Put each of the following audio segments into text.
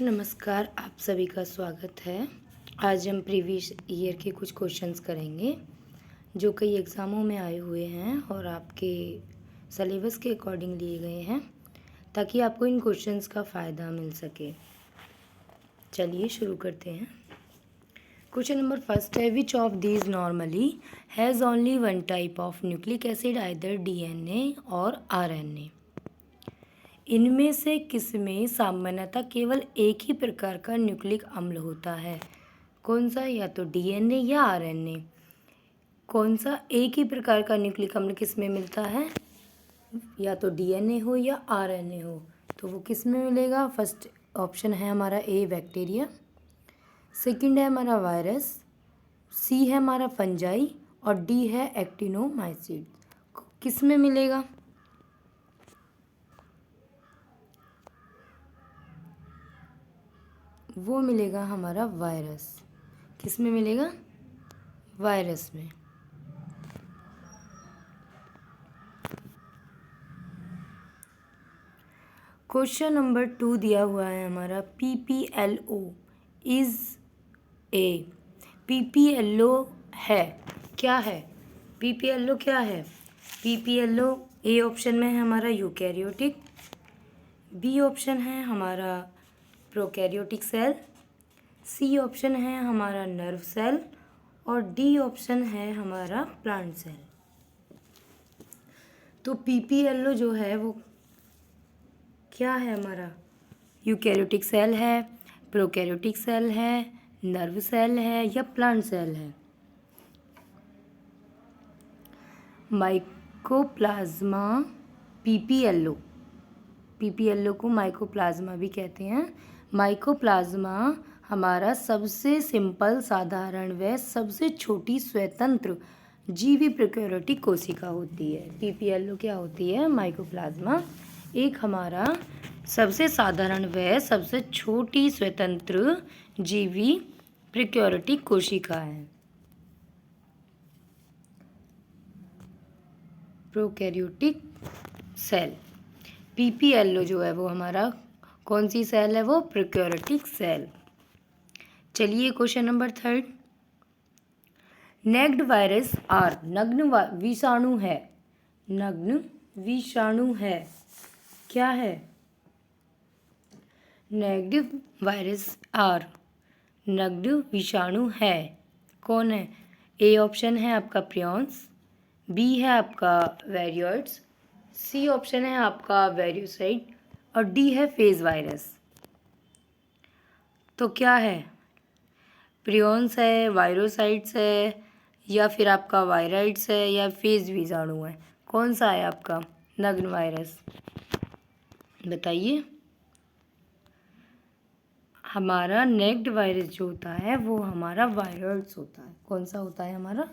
नमस्कार, आप सभी का स्वागत है। आज हम प्रीवियस ईयर के कुछ क्वेश्चंस करेंगे जो कई एग्ज़ामों में आए हुए हैं और आपके सिलेबस के अकॉर्डिंग लिए गए हैं ताकि आपको इन क्वेश्चंस का फ़ायदा मिल सके। चलिए शुरू करते हैं। क्वेश्चन नंबर फर्स्ट है, which of these normally has only one type of nucleic acid either DNA और आरएनए। इनमें से किसमें सामान्यतः केवल एक ही प्रकार का न्यूक्लिक अम्ल होता है? कौन सा? या तो डीएनए या आरएनए। कौन सा एक ही प्रकार का न्यूक्लिक अम्ल किस में मिलता है? या तो डीएनए हो या आरएनए हो, तो वो किस में मिलेगा? फर्स्ट ऑप्शन है हमारा ए, बैक्टीरिया। सेकंड है हमारा वायरस। सी है हमारा फंजाई और डी है एक्टिनोमाइसीट। किस में मिलेगा? वो मिलेगा हमारा वायरस। किस में मिलेगा? वायरस में। क्वेश्चन नंबर 2 दिया हुआ है हमारा, PPLO इज ए। PPLO है क्या? है PPLO क्या है? PPLO ए ऑप्शन में है हमारा यूकैरियोटिक, बी ऑप्शन है हमारा प्रोकैरियोटिक सेल, सी ऑप्शन है हमारा नर्व सेल और डी ऑप्शन है हमारा प्लांट सेल। तो PPLO जो है वो क्या है हमारा? यूकैरियोटिक सेल है, प्रोकैरियोटिक सेल है, नर्व सेल है या प्लांट सेल है? माइकोप्लाज्मा पीपीएलओ को माइकोप्लाज्मा भी कहते हैं। माइकोप्लाज्मा हमारा सबसे सिंपल, साधारण व सबसे छोटी स्वतंत्र जीवी प्रोकैरियोटिक कोशिका होती है। पीपीएलओ क्या होती है? माइकोप्लाज्मा एक हमारा सबसे साधारण व सबसे छोटी स्वतंत्र जीवी प्रोकैरियोटिक कोशिका है। Prokaryotic cell. पीपीएलओ जो है वो हमारा कौन सी सेल है? वो प्रोकैरियोटिक सेल। चलिए question number 3, naked virus or नग्न विषाणु है। नग्न विषाणु है क्या है? नेगेटिव वायरस आर नग्न विषाणु है। कौन है? ए ऑप्शन है आपका प्रियॉन्स, बी है आपका वेरियोइड्स, सी ऑप्शन है आपका वेरियोसाइट और डी है फेज वायरस। तो क्या है? प्रियॉन्स है, वायरोसाइट्स है या फिर आपका वायराइड्स है या फेज विषाणु है? कौन सा है आपका नग्न वायरस? बताइए। हमारा नेक्ड वायरस जो होता है वो हमारा वायराइड्स होता है। कौन सा होता है हमारा?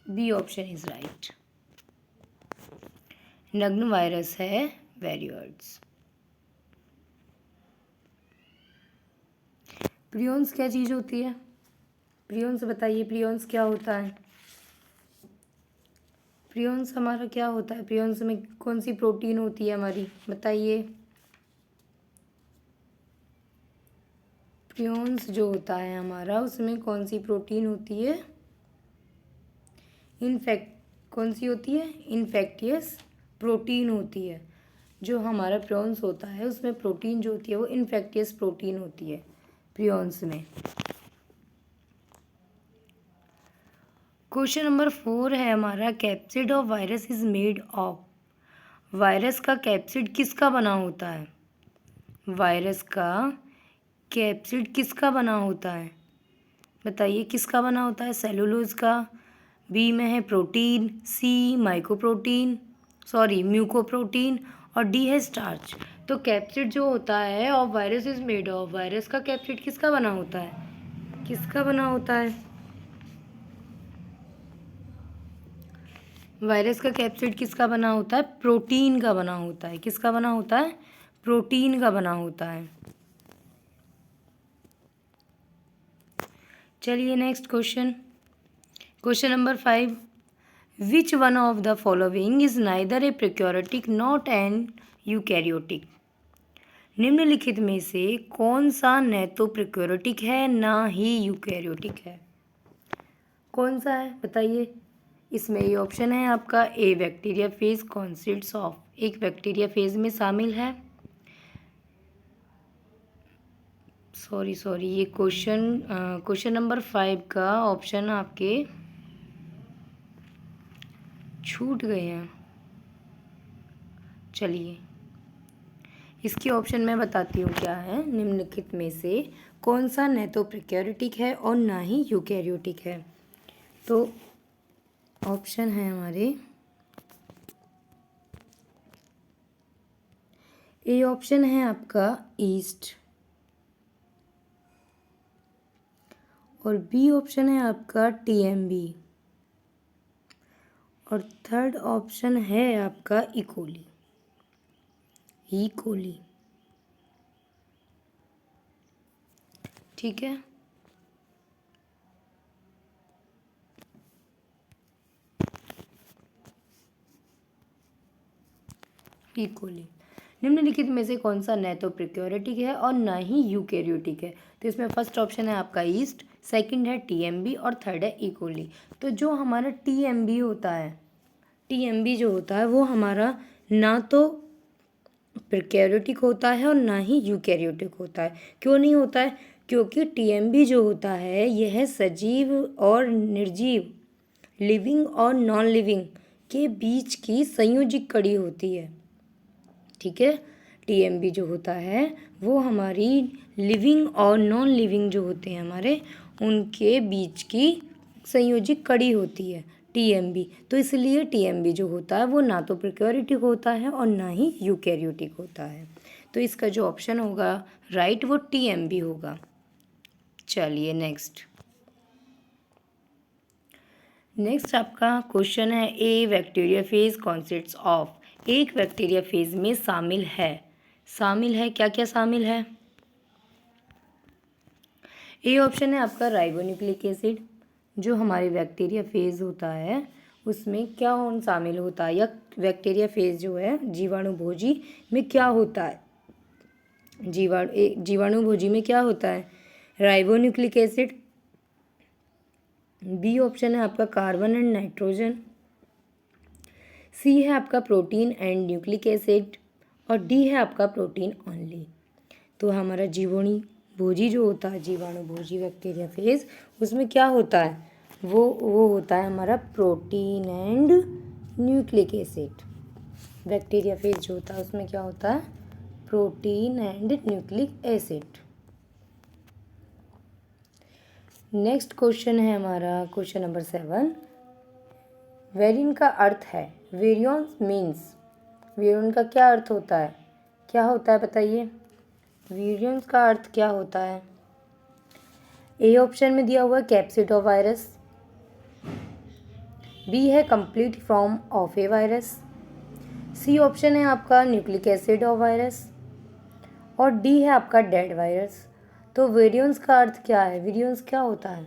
B option is right. नग्न वायरस है वेरियोइड्स। प्रियॉन्स क्या चीज़ होती है? प्रियॉन्स बताइए, प्रियॉन्स क्या होता है? प्रियॉन्स हमारा क्या होता है? प्रियॉन्स में कौन सी प्रोटीन होती है हमारी? बताइए। प्रियॉन्स जो होता है हमारा उसमें कौन सी प्रोटीन होती है? कौन सी होती है? इन्फेक्टियस प्रोटीन होती है। जो हमारा प्रियॉन्स होता है उसमें प्रोटीन जो होती है वो इन्फेक्टियस प्रोटीन होती है प्रियॉन्स में। क्वेश्चन नंबर 4 है हमारा, capsid of virus is made of. Virus का कैप्सिड किसका बना होता है? वायरस का कैप्सिड किसका बना होता है? बताइए किसका बना होता है? सेलुलोज का, बी में है प्रोटीन, सी म्यूकोप्रोटीन और डी है स्टार्च। तो कैप्सिड जो होता है of virus is made of, virus का कैप्सिड किसका बना होता है? किसका बना होता है? वायरस का कैप्सिड किसका बना होता है? प्रोटीन का बना होता है। किसका बना होता है? प्रोटीन का बना होता है। चलिए next question, question number 5, which one of the following is neither A prokaryotic not an eukaryotic. निम्नलिखित में से कौन सा न तो प्रोकैरियोटिक है ना ही यूकैरियोटिक है? कौन सा है बताइए। इसमें ये ऑप्शन है आपका ए बैक्टीरिया फेज कॉन्सिस्ट्स ऑफ, एक बैक्टीरिया फेज में शामिल है। सॉरी ये क्वेश्चन नंबर 5 का ऑप्शन आपके छूट गए हैं। चलिए इसके ऑप्शन मैं बताती हूँ क्या है। निम्नलिखित में से कौन सा न तो प्रोकैरियोटिक है और ना ही यूकैरियोटिक है? तो ऑप्शन है हमारे ए ऑप्शन है आपका ईस्ट, और बी ऑप्शन है आपका टीएमबी, और थर्ड ऑप्शन है आपका इकोली। ठीक है, इकोली। निम्नलिखित में से कौन सा न तो प्रोकैरियोटिक है और ना ही यूकैरियोटिक है? तो इसमें फर्स्ट ऑप्शन है आपका ईस्ट, सेकंड है टीएमबी और थर्ड है इकोली। तो जो हमारा टीएमबी होता है, टीएमबी जो होता है वो हमारा ना तो प्रोकैरियोटिक होता है और ना ही यूकैरियोटिक होता है। क्यों नहीं होता है? क्योंकि टीएमबी जो होता है यह सजीव और निर्जीव, लिविंग और नॉन लिविंग के बीच की संयोजित कड़ी होती है। ठीक है, टीएमबी जो होता है वो हमारी लिविंग और नॉन लिविंग जो होते हैं हमारे, उनके बीच की संयोजित कड़ी होती है टीएमबी। तो इसलिए टीएमबी जो होता है वो ना तो प्रोकैरियोटिक होता है और ना ही यूकैरियोटिक होता है। तो इसका जो ऑप्शन होगा राइट वो टीएमबी होगा। चलिए नेक्स्ट आपका क्वेश्चन है ए बैक्टीरिया फेज कॉन्सिस्ट्स ऑफ, एक बैक्टीरिया फेज में शामिल है क्या क्या शामिल है? ए ऑप्शन है आपका राइबोन्यूक्लिक एसिड, जो हमारे बैक्टीरिया फेज होता है उसमें क्या शामिल होता है, या बैक्टीरिया फेज जो है जीवाणुभोजी में क्या होता है? जीवाणुभोजी में क्या होता है? Ribonucleic acid. बी ऑप्शन है आपका कार्बन एंड नाइट्रोजन। सी है आपका प्रोटीन एंड न्यूक्लिक एसिड, और डी है आपका प्रोटीन ओनली। तो हमारा जीवाणुभोजी जो होता है, जीवाणुभोजी बैक्टीरिया फेज, उसमें क्या होता है? वो होता है हमारा protein and nucleic acid. Bacteria phase जो होता है उसमें क्या होता है? Protein and nucleic acid. Next question है हमारा क्वेश्चन नंबर 7। वेरियन का अर्थ है, वेरियन मीन्स, वेरियन का क्या अर्थ होता है? क्या होता है बताइए, वेरियन का अर्थ क्या होता है? ए ऑप्शन में दिया हुआ है कैप्सिड ऑफ वायरस, बी है complete form of a virus, C option है आपका न्यूक्लिक एसिड ऑफ वायरस, और डी है आपका डेड वायरस। तो वेरियंस का अर्थ क्या है? वेरियंस क्या होता है?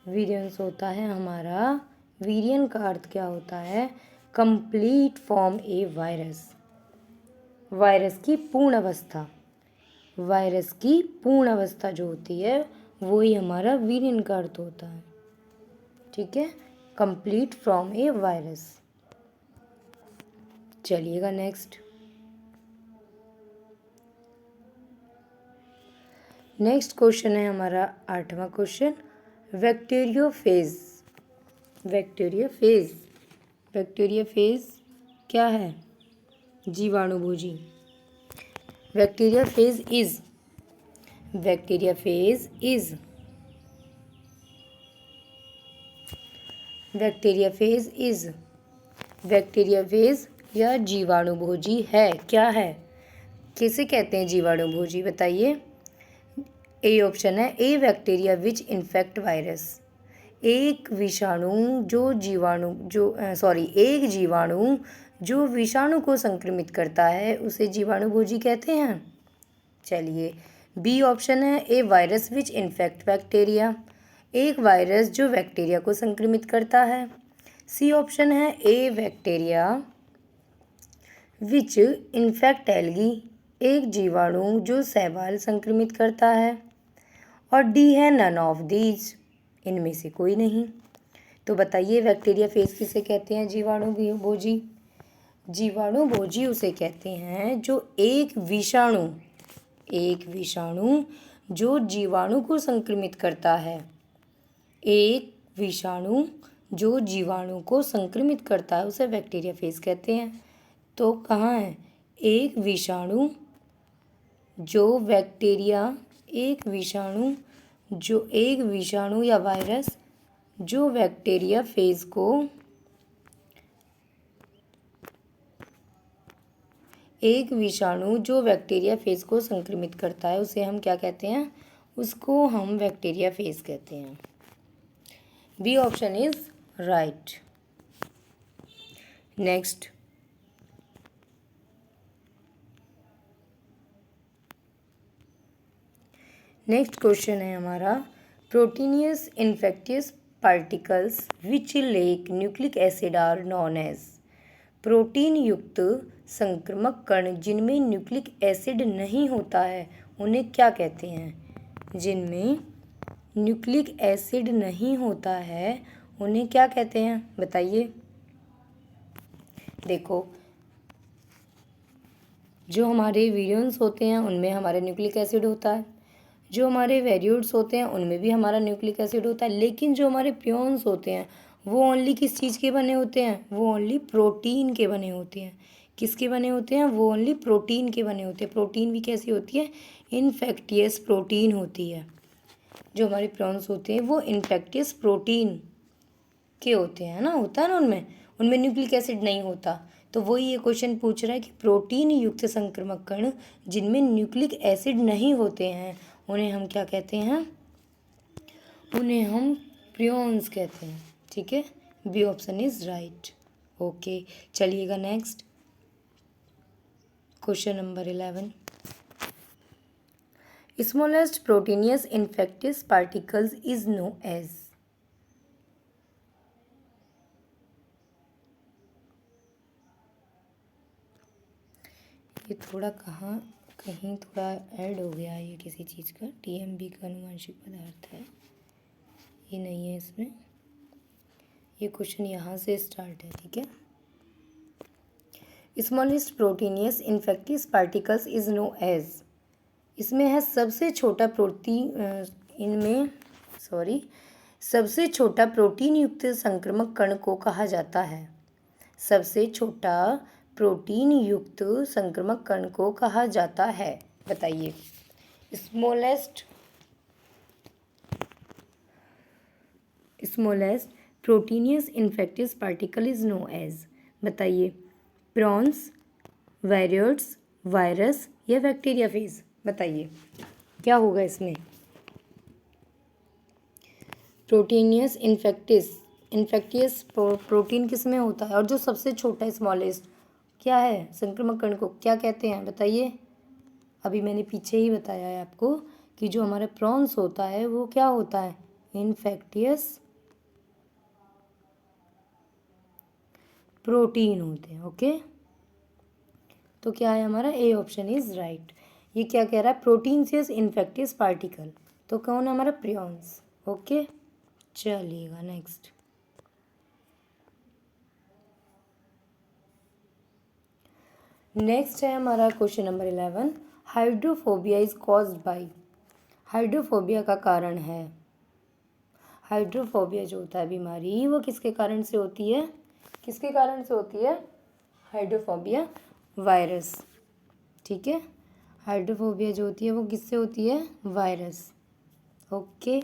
वेरियंस होता है हमारा, वेरियन का अर्थ क्या होता है? कंप्लीट फॉर्म ए वायरस, वायरस की पूर्ण अवस्था। वायरस की पूर्ण अवस्था जो होती है वही हमारा वेरियन का अर्थ होता है। ठीक है, कंप्लीट फ्रॉम ए वायरस। चलिएगा नेक्स्ट क्वेश्चन है हमारा 8वां क्वेश्चन, बैक्टीरियोफेज। बैक्टीरियोफेज क्या है? जीवाणुभोजी। बैक्टीरियोफेज इज या जीवाणुभोजी है, क्या है? किसे कहते हैं जीवाणुभोजी बताइए। ए ऑप्शन है ए बैक्टीरिया विच इन्फेक्ट वायरस, एक जीवाणु जो विषाणु को संक्रमित करता है उसे जीवाणुभोजी कहते हैं। चलिए, बी ऑप्शन है ए वायरस विच इन्फेक्ट बैक्टीरिया, एक वायरस जो बैक्टीरिया को संक्रमित करता है। सी ऑप्शन है ए बैक्टीरिया विच इन्फेक्ट एल्गी, एक जीवाणु जो शैवाल संक्रमित करता है, और डी है नन ऑफ दीज, इनमें से कोई नहीं। तो बताइए बैक्टीरिया फेज किसे कहते हैं? जीवाणु भोजी। जीवाणु भोजी उसे कहते हैं जो एक विषाणु जो जीवाणु को संक्रमित करता है, एक विषाणु जो जीवाणु को संक्रमित करता है उसे बैक्टीरिया फेज कहते हैं। तो कहाँ है? एक विषाणु या वायरस जो बैक्टीरिया फेज को संक्रमित करता है उसे हम क्या कहते हैं? उसको हम बैक्टीरिया फेज कहते हैं। B option is right. Next question है हमारा, proteinaceous infectious particles which lack nucleic acid are known as. Protein युक्त संक्रामक कण जिनमें न्यूक्लिक एसिड नहीं होता है उन्हें क्या कहते हैं? जिनमें न्यूक्लिक एसिड नहीं होता है उन्हें क्या कहते हैं? बताइए। देखो, जो हमारे विरियंस होते हैं उनमें हमारा न्यूक्लिक एसिड होता है, जो हमारे वेरियोड्स होते हैं उनमें भी हमारा न्यूक्लिक एसिड होता है, लेकिन जो हमारे प्रियॉन्स होते हैं वो ओनली किस चीज़ के बने होते हैं? वो ओनली प्रोटीन के बने होते हैं। किसके बने होते हैं? वो ओनली प्रोटीन के बने होते हैं। प्रोटीन भी कैसी होती है? इन्फेक्टियस प्रोटीन होती है। जो हमारे प्रियॉन्स होते हैं वो इन्फेक्टियस प्रोटीन के होते हैं ना, होता है ना, उनमें न्यूक्लिक एसिड नहीं होता। तो वही ये क्वेश्चन पूछ रहा है कि प्रोटीन युक्त संक्रामक कण जिनमें न्यूक्लिक एसिड नहीं होते हैं उन्हें हम क्या कहते हैं? उन्हें हम प्रियॉन्स कहते हैं। ठीक है, B option is right. Okay, चलिएगा next question number 11। Smallest proteinaceous infectious particles is known as. ये थोड़ा कहीं थोड़ा ऐड हो गया है ये किसी चीज़ का। टीएमबी का अनुवांशिक पदार्थ है, ये नहीं है इसमें। ये क्वेश्चन यहाँ से स्टार्ट है। ठीक है, smallest proteinaceous infectious particles is known as, इसमें है सबसे छोटा प्रोटीन युक्त संक्रामक कण को कहा जाता है। सबसे छोटा प्रोटीन युक्त संक्रामक कण को कहा जाता है। बताइए। Smallest proteinaceous infectious particle is known as. बताइए, प्रॉन्स, वेरियोड्स, वायरस या बैक्टीरिया फेज? बताइए क्या होगा इसमें? प्रोटीनियस इन्फेक्टियस प्रोटीन किस में होता है? और जो सबसे छोटा स्मॉलेस्ट क्या है संक्रामक कण को क्या कहते हैं? बताइए। अभी मैंने पीछे ही बताया है आपको कि जो हमारा प्रॉन्स होता है वो क्या होता है? इन्फेक्टियस प्रोटीन होते हैं। ओके, तो क्या है हमारा? A option is right. ये क्या कह रहा है? प्रोटीनियस इन्फेक्टियस पार्टिकल, तो कौन है हमारा? प्रियॉन्स। ओके, चलिएगा नेक्स्ट। नेक्स्ट है हमारा question number 11। Hydrophobia is caused by. Hydrophobia का कारण है, हाइड्रोफोबिया जो होता है बीमारी वो किसके कारण से होती है? किसके कारण से होती है हाइड्रोफोबिया? वायरस। ठीक है, हाइड्रोफोबिया जो होती है वो किससे होती है? वायरस। ओके,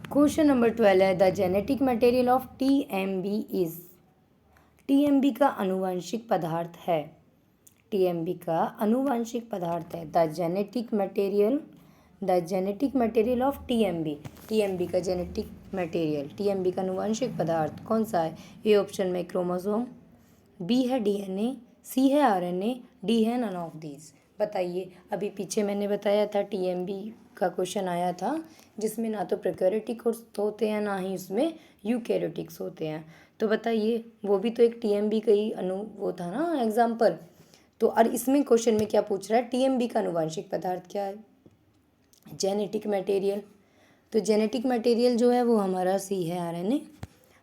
क्वेश्चन नंबर 12 है, the genetic material of TMV is. TMV का अनुवांशिक पदार्थ है, टीएमबी का अनुवांशिक पदार्थ है। The genetic material of TMV, TMV का जेनेटिक मटेरियल, टीएमबी का अनुवांशिक पदार्थ कौन सा है? ए ऑप्शन में क्रोमोसोम, बी है डीएनए, सी है आरएनए, डी है नन ऑफ दीज। बताइए। अभी पीछे मैंने बताया था टीएमबी का क्वेश्चन आया था, जिसमें ना तो प्रोकैरियोटिक होते हैं ना ही उसमें यूकैरियोटिक्स होते हैं। तो बताइए, वो भी तो एक टीएमबी का ही वो था ना एग्जाम्पल। तो और इसमें क्वेश्चन में क्या पूछ रहा है, टीएमबी का आनुवांशिक पदार्थ क्या है, जेनेटिक मटेरियल। तो जेनेटिक मटेरियल जो है वो हमारा सी है आरएनए।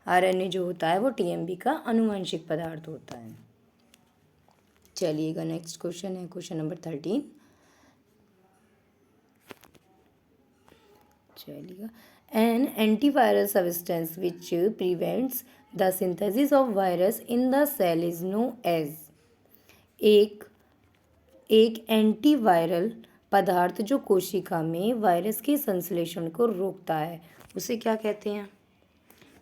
आरएनए जो होता है वो टीएमबी का आनुवांशिक पदार्थ होता है। चलिएगा नेक्स्ट क्वेश्चन है क्वेश्चन नंबर 13। चलिएगा, an antiviral substance which prevents the synthesis of virus in the cell is known as. एक एंटीवायरल पदार्थ जो कोशिका में वायरस के संश्लेषण को रोकता है उसे क्या कहते हैं।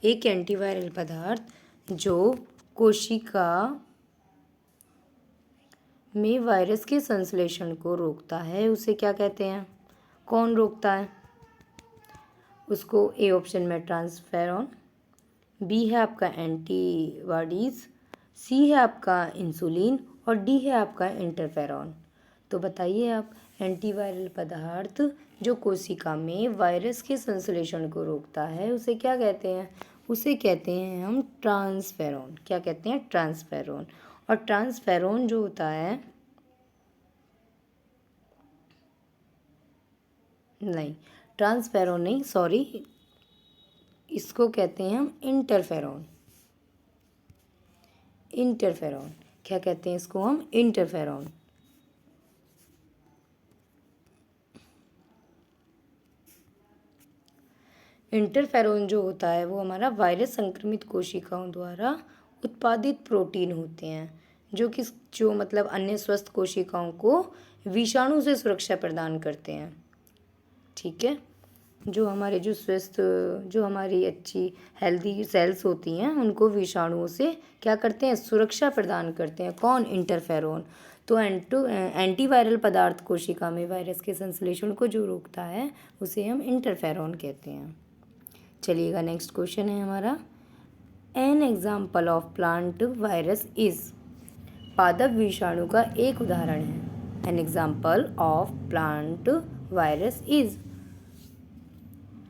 एक एंटीवायरल पदार्थ जो कोशिका में वायरस के संश्लेषण को रोकता है उसे क्या कहते हैं। कौन रोकता है उसको। ए ऑप्शन में ट्रांसफेरॉन, बी है आपका एंटीबॉडीज, सी है आपका इंसुलिन और डी है आपका इंटरफेरॉन। तो बताइए आप, एंटीवायरल पदार्थ जो कोशिका में वायरस के संश्लेषण को रोकता है उसे क्या कहते हैं। उसे कहते हैं हम ट्रांसफेरॉन। क्या कहते हैं, ट्रांसफेरॉन। और ट्रांसफेरॉन जो होता है, नहीं ट्रांसफेरॉन नहीं, सॉरी, इसको कहते हैं हम इंटरफेरॉन। इंटरफेरॉन, क्या कहते हैं इसको हम, इंटरफेरॉन। इंटरफेरॉन जो होता है वो हमारा वायरस संक्रमित कोशिकाओं द्वारा उत्पादित प्रोटीन होते हैं जो मतलब अन्य स्वस्थ कोशिकाओं को विषाणु से सुरक्षा प्रदान करते हैं। ठीक है, जो हमारी अच्छी हेल्दी सेल्स होती हैं उनको विषाणुओं से क्या करते हैं, सुरक्षा प्रदान करते हैं। कौन, इंटरफेरॉन। तो एंटीवायरल पदार्थ कोशिका में वायरस के संश्लेषण को जो रोकता है उसे हम इंटरफेरॉन कहते हैं। चलिएगा नेक्स्ट क्वेश्चन है हमारा, an example of plant virus is. पादप विषाणु का एक उदाहरण है। An example of plant virus is,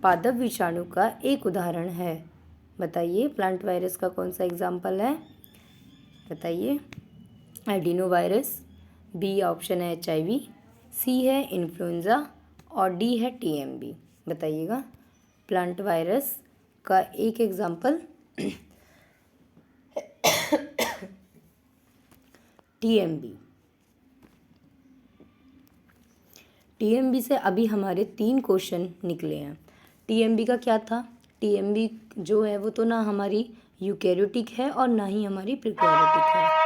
पादप विषाणु का एक उदाहरण है। बताइए प्लांट वायरस का कौन सा एग्जाम्पल है, बताइए। एडिनो वायरस, बी ऑप्शन है HIV, सी है इन्फ्लुएंजा और डी है TMB। बताइएगा प्लांट वायरस का एक एग्जाम्पल TMB। TMB से अभी हमारे 3 क्वेश्चन निकले हैं। TMB का क्या था, TMB जो है वो तो ना हमारी यूकैरियोटिक है और ना ही हमारी प्रोकैरियोटिक है।